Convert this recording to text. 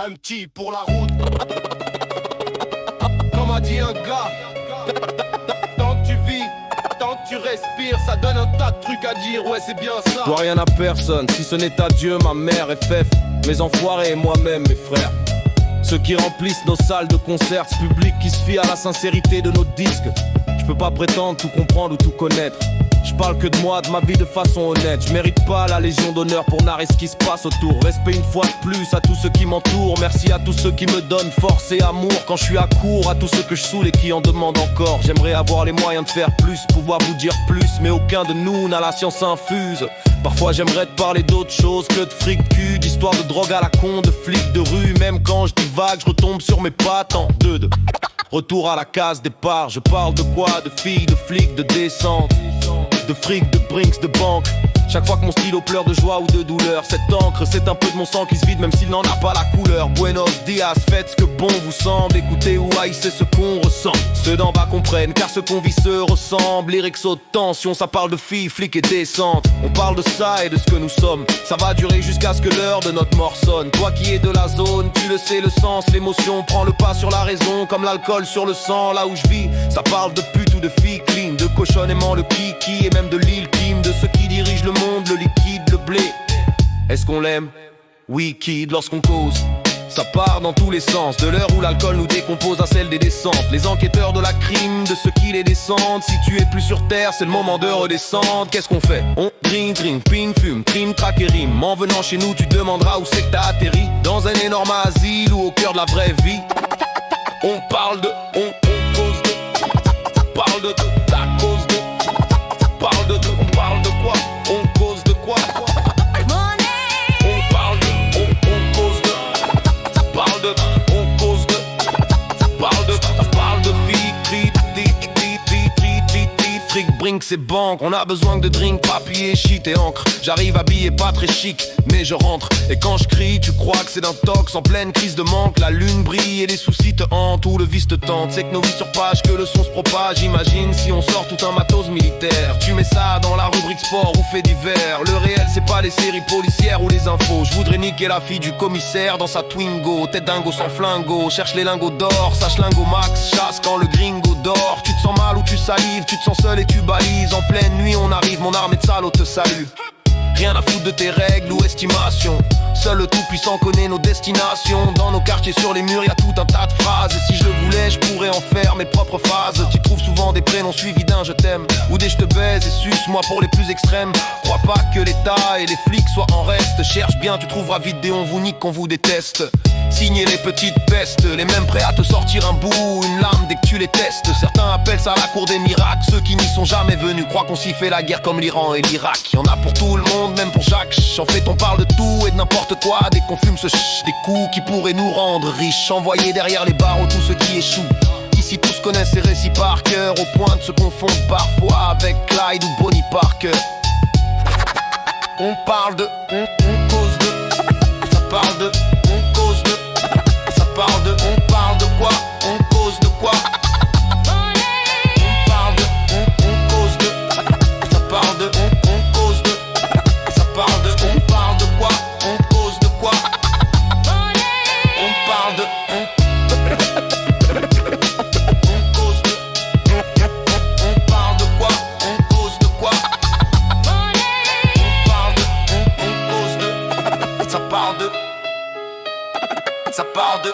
Un petit pour la route. Comme a dit un gars, tant que tu vis, tant que tu respires, ça donne un tas de trucs à dire, ouais c'est bien ça. Dois rien à personne, si ce n'est à Dieu, ma mère, FF, mes enfoirés et moi-même, mes frères. Ceux qui remplissent nos salles de concert, ce public qui se fie à la sincérité de nos disques. Je peux pas prétendre tout comprendre ou tout connaître. Je parle que de moi, de ma vie de façon honnête. Je mérite pas la légion d'honneur pour narrer ce qui se passe autour. Respect une fois de plus à tous ceux qui m'entourent. Merci à tous ceux qui me donnent force et amour quand je suis à court. À tous ceux que je saoule et qui en demandent encore. J'aimerais avoir les moyens de faire plus, pouvoir vous dire plus. Mais aucun de nous n'a la science infuse. Parfois j'aimerais te parler d'autre chose que de fric de cul, d'histoire de drogue à la con, de flics de rue. Même quand je divague, je retombe sur mes pattes en deux. Retour à la case départ, je parle de quoi? De filles, de flics, de descente, de fric, de brinks, de banque. Chaque fois que mon stylo pleure de joie ou de douleur, cette encre, c'est un peu de mon sang qui se vide même s'il n'en a pas la couleur. Buenos dias, faites ce que bon vous semble. Écoutez ou haïssez ce qu'on ressent. Ceux d'en bas comprennent car ce qu'on vit se ressemble. Lyrics haute tension, ça parle de filles, flics et descente. On parle de ça et de ce que nous sommes. Ça va durer jusqu'à ce que l'heure de notre mort sonne. Toi qui es de la zone, tu le sais, le sens, l'émotion prend le pas sur la raison. Comme l'alcool sur le sang, là où je vis, ça parle de pute ou de filles clean, de cochonnement, le kiki et même de l'île Kim, de ceux qui dirigent le monde, le liquide, le blé. Est-ce qu'on l'aime? Oui, kid, lorsqu'on cause. Ça part dans tous les sens, de l'heure où l'alcool nous décompose à celle des descentes. Les enquêteurs de la crime, de ceux qui les descendent. Si tu es plus sur terre, c'est le moment de redescendre. Qu'est-ce qu'on fait? On drink, pin, fume, crime, traque et rime. En venant chez nous, tu demanderas où c'est que t'as atterri. Dans un énorme asile ou au cœur de la vraie vie. On parle de, on cause de, parle de ta cause de, parle de, on parle de quoi? On cause de quoi? On parle de, on cause de, parle de, on cause de, parle de fric, fric, brinks et banque. On a besoin de drink, papier, shit et encre. J'arrive habillé pas très chic, mais je rentre. Et quand je crie, tu crois que c'est d'un tox en pleine crise de manque. La lune brille et les soucis te hantent, ou le vice te tente. C'est que nos vies sur page, que le son se propage. Imagine si on sort tout un matos militaire. Tu mets ça dans la rubrique sport ou fait divers. Le réel c'est pas les séries policières ou les infos. Je voudrais niquer la fille du commissaire dans sa Twingo. Tête dingo sans flingo, cherche les lingots d'or. Sache lingo max, chasse quand le gringo dort. Tu te sens mal ou tu salives, tu te sens seul et tu balises. En pleine nuit on arrive, mon armée de salauds te salue. Rien à foutre de tes règles ou estimations. Seul le tout-puissant connaît nos destinations. Dans nos quartiers sur les murs y'a tout un tas de phrases. Et si je le voulais je pourrais en faire mes propres phases. Tu trouves souvent des prénoms suivis d'un je t'aime ou des je te baise et suce-moi pour les plus extrêmes. Crois pas que l'État et les flics soient en reste. Cherche bien, tu trouveras vite des on vous nique, qu'on vous déteste. Signer les petites pestes, les mêmes prêts à te sortir un bout, une lame dès que tu les testes. Certains appellent ça la cour des miracles. Ceux qui n'y sont jamais venus croient qu'on s'y fait la guerre comme l'Iran et l'Irak. Y'en a pour tout le monde, même pour Jacques. En fait on parle de tout et de n'importe quoi. Dès qu'on fume ce des coups qui pourraient nous rendre riches. Envoyer derrière les barreaux tous ceux qui échouent. Ici tous connaissent ces récits par cœur, au point de se confondre parfois avec Clyde ou Bonnie Parker. On parle de, on cause de, ça parle de, on cause de, ça parle de, on parle de quoi? On cause de quoi? On parle de, on cause de, ça parle de, on cause de, ça parle de, on parle de quoi? On cause de quoi? On parle de, on cause de, on parle de quoi? On cause de quoi? On parle de, on cause de, ça parle de, ça parle de.